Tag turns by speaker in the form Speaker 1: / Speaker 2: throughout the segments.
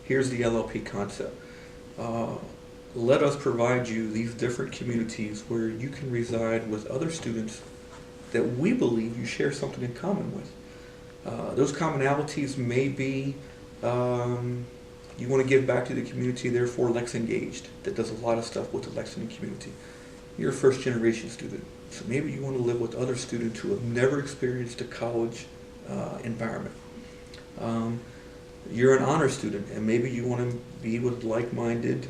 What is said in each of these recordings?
Speaker 1: here's the LLP concept. Uh, Let us provide you these different communities where you can reside with other students that we believe you share something in common with. Those commonalities may be you want to give back to the community, therefore LexEngaged, that does a lot of stuff with the Lexington community. You're a first generation student, so maybe you want to live with other students who have never experienced a college environment. You're an honor student, and maybe you want to be with like-minded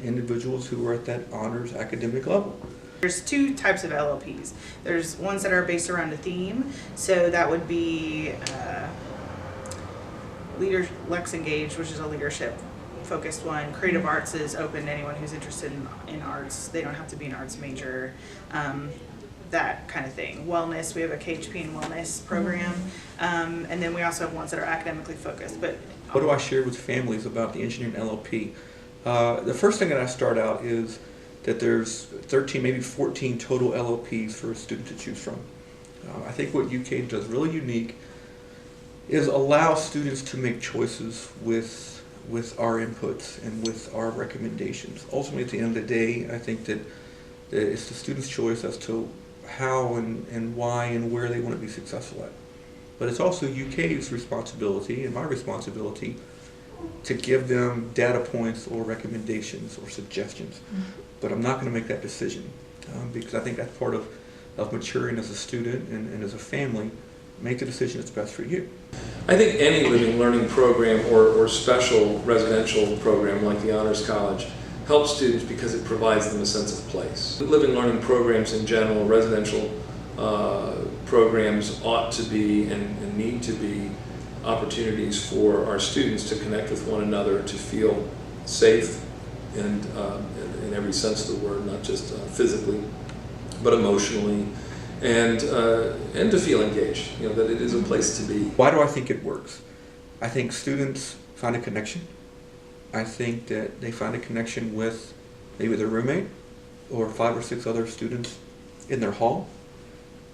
Speaker 1: individuals who are at that honors academic level.
Speaker 2: There's two types of LLPs. There's ones that are based around a theme, so that would be LexEngaged, which is a leadership focused one. Creative Arts is open to anyone who's interested in arts. They don't have to be an arts major. That kind of thing. Wellness, we have a KHP and wellness program, and then we also have ones that are academically focused. But
Speaker 1: what do I share with families about the engineering LLP? The first thing that I start out is that there's 13, maybe 14 total LLPs for a student to choose from. I think what UK does really unique is allow students to make choices with our inputs and with our recommendations. Ultimately, at the end of the day, I think that it's the student's choice as to how and why and where they want to be successful at. But it's also UK's responsibility and my responsibility to give them data points or recommendations or suggestions. But I'm not going to make that decision because I think that's part of maturing as a student and as a family. Make the decision that's best for you.
Speaker 3: I think any living learning program or special residential program like the Honors College helps students because it provides them a sense of place. Living learning programs in general, residential programs ought to be and need to be opportunities for our students to connect with one another, to feel safe and in every sense of the word, not just physically, but emotionally, and to feel engaged, that it is a place to be.
Speaker 1: Why do I think it works? I think students find a connection. I think that they find a connection with maybe their roommate or 5 or 6 other students in their hall.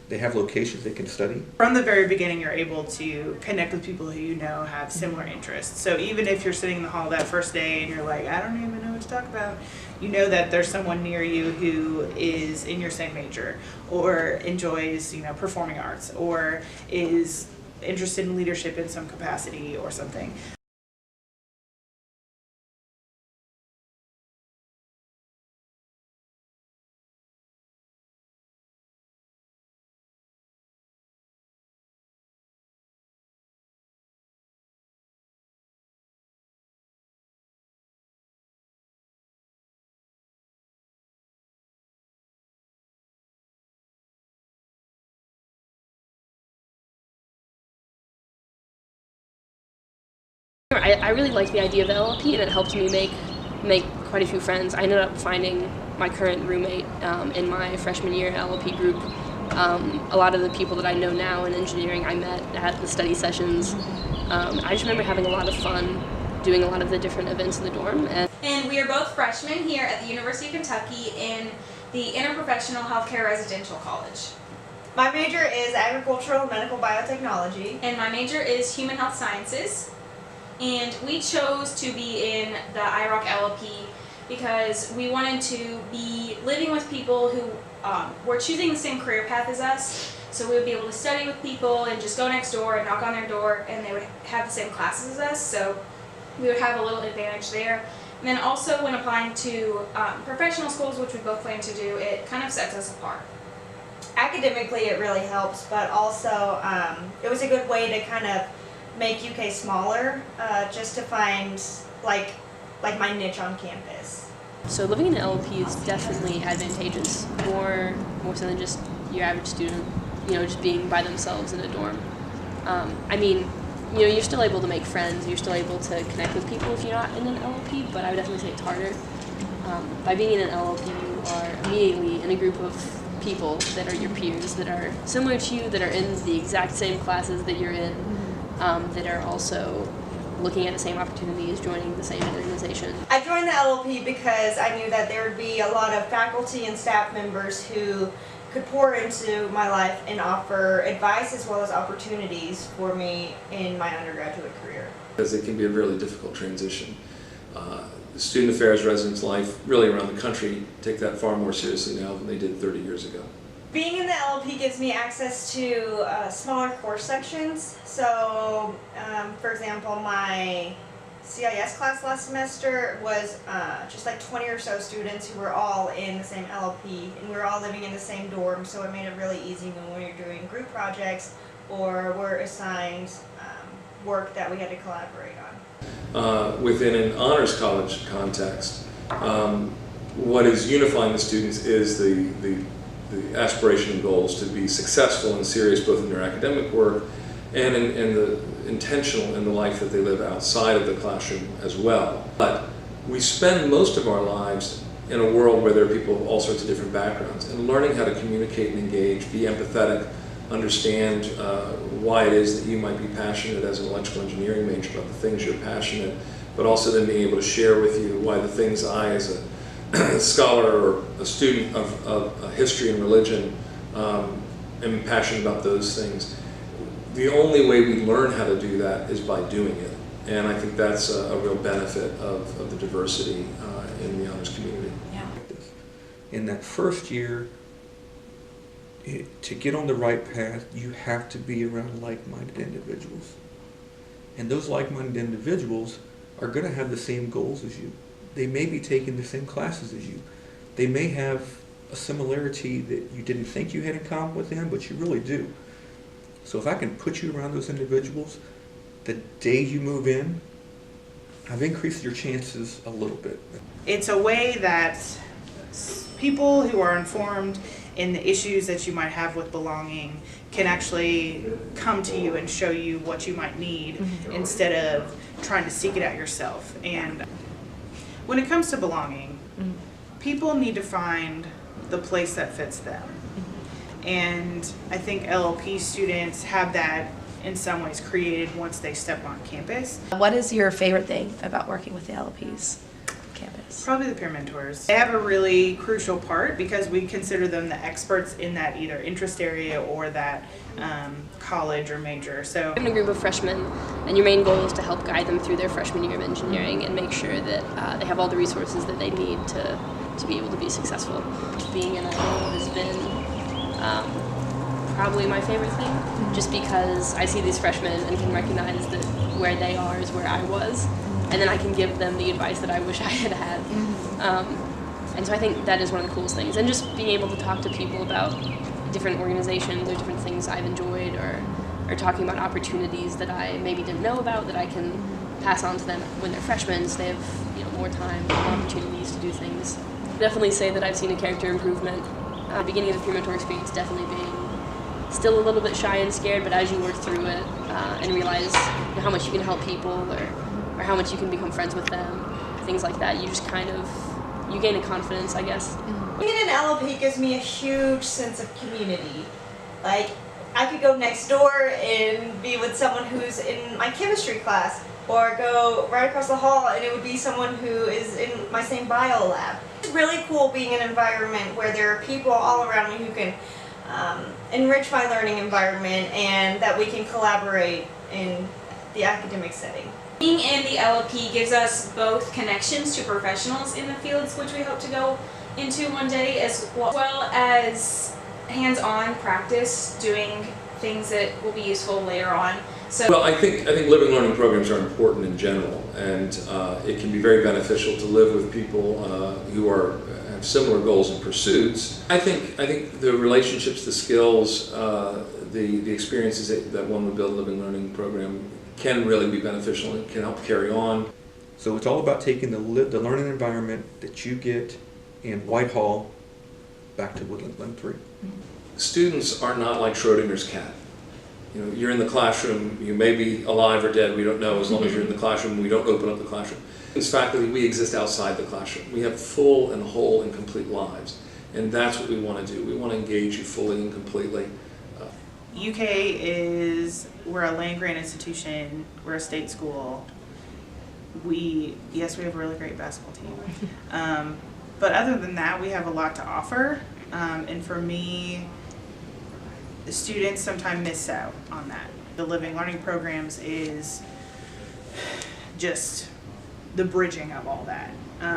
Speaker 1: They have locations they can study.
Speaker 2: from the very beginning, you're able to connect with people who you know have similar interests. So even if you're sitting in the hall that first day and you're like, I don't even know what to talk about, you know that there's someone near you who is in your same major or enjoys, performing arts or is interested in leadership in some capacity or something.
Speaker 4: I really like the idea of the LLP, and it helped me make quite a few friends. I ended up finding my current roommate in my freshman year LLP group. A lot of the people that I know now in engineering I met at the study sessions. I just remember having a lot of fun doing a lot of the different events in the dorm.
Speaker 5: And we are both freshmen here at the University of Kentucky in the Interprofessional Healthcare Residential College.
Speaker 6: My major is Agricultural and Medical Biotechnology.
Speaker 5: And my major is Human Health Sciences. And we chose to be in the IROC LLP because we wanted to be living with people who were choosing the same career path as us. So we would be able to study with people and just go next door and knock on their door, and they would have the same classes as us. So we would have a little advantage there. And then also when applying to professional schools, which we both plan to do, it kind of sets us apart.
Speaker 6: Academically, it really helps, but also it was a good way to kind of make UK smaller, just to find like my niche on campus.
Speaker 4: So living in an LLP is definitely advantageous, more so than just your average student, just being by themselves in a dorm. I mean, you're still able to make friends, you're still able to connect with people if you're not in an LLP, but I would definitely say it's harder. By being in an LLP, you are immediately in a group of people that are your peers, that are similar to you, that are in the exact same classes that you're in, that are also looking at the same opportunities, joining the same organization.
Speaker 6: I joined the LLP because I knew that there would be a lot of faculty and staff members who could pour into my life and offer advice as well as opportunities for me in my undergraduate career.
Speaker 3: because it can be a really difficult transition. Student affairs, residence life, really around the country take that far more seriously now than they did 30 years ago.
Speaker 6: Being in the LLP gives me access to smaller course sections. So, for example, my CIS class last semester was just like 20 or so students who were all in the same LLP, and we were all living in the same dorm, so it made it really easy when we were doing group projects or were assigned work that we had to collaborate on.
Speaker 3: Within an honors college context, what is unifying the students is the aspiration and goals to be successful and serious both in their academic work and in the intentional in the life that they live outside of the classroom as well. But we spend most of our lives in a world where there are people of all sorts of different backgrounds, and learning how to communicate and engage, be empathetic, understand why it is that you might be passionate as an electrical engineering major about the things you're passionate, but also then being able to share with you why the things I as a scholar or a student of history and religion am passionate about those things. The only way we learn how to do that is by doing it, and I think that's a real benefit of the diversity in the honors community.
Speaker 6: Yeah.
Speaker 1: In that first year, to get on the right path, you have to be around like-minded individuals. And those like-minded individuals are going to have the same goals as you. They may be taking the same classes as you. They may have a similarity that you didn't think you had in common with them, but you really do. So if I can put you around those individuals, the day you move in, I've increased your chances a little bit.
Speaker 2: It's a way that people who are informed in the issues that you might have with belonging can actually come to you and show you what you might need instead of trying to seek it out yourself. And when it comes to belonging, people need to find the place that fits them. And I think LLP students have that in some ways created once they step on campus.
Speaker 7: What is your favorite thing about working with the LLPs campus?
Speaker 2: Probably the peer mentors. They have a really crucial part because we consider them the experts in that either interest area or that college or major. So
Speaker 4: Having a group of freshmen, and your main goal is to help guide them through their freshman year of engineering and make sure that they have all the resources that they need to be able to be successful. Being in that role has been probably my favorite thing, just because I see these freshmen and can recognize that where they are is where I was, and then I can give them the advice that I wish I had had. And so I think that is one of the coolest things, and just being able to talk to people about different organizations or different things I've enjoyed, or talking about opportunities that I maybe didn't know about that I can pass on to them when they're freshmen, so they have more time, more opportunities to do things. Definitely say that I've seen a character improvement. Beginning of the peer mentor experience, definitely being still a little bit shy and scared, but as you work through it and realize how much you can help people or how much you can become friends with them, things like that, you just kind of, you gain a confidence, I guess.
Speaker 6: Being in an LLP gives me a huge sense of community. Like, I could go next door and be with someone who's in my chemistry class, or go right across the hall and it would be someone who is in my same bio lab. It's really cool being in an environment where there are people all around me who can enrich my learning environment and that we can collaborate in the academic setting.
Speaker 5: Being in the LLP gives us both connections to professionals in the fields which we hope to go into one day, as well as hands-on practice doing things that will be useful later on. So,
Speaker 3: well, I think living learning programs are important in general, and it can be very beneficial to live with people who have similar goals and pursuits. I think the relationships, the skills, the experiences that one would build a living learning program can really be beneficial and can help carry on.
Speaker 1: So it's all about taking the learning environment that you get in Whitehall back to Woodland Glen 3.
Speaker 3: Students are not like Schrodinger's cat. You're in the classroom, you may be alive or dead, we don't know, as long as you're in the classroom, we don't open up the classroom. As faculty, we exist outside the classroom. We have full and whole and complete lives, and that's what we want to do. We want to engage you fully and completely.
Speaker 2: UK we're a land-grant institution, we're a state school. Yes, we have a really great basketball team. But other than that, we have a lot to offer, and for me, the students sometimes miss out on that. The living learning programs is just the bridging of all that.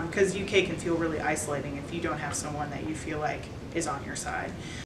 Speaker 2: Because UK can feel really isolating if you don't have someone that you feel like is on your side.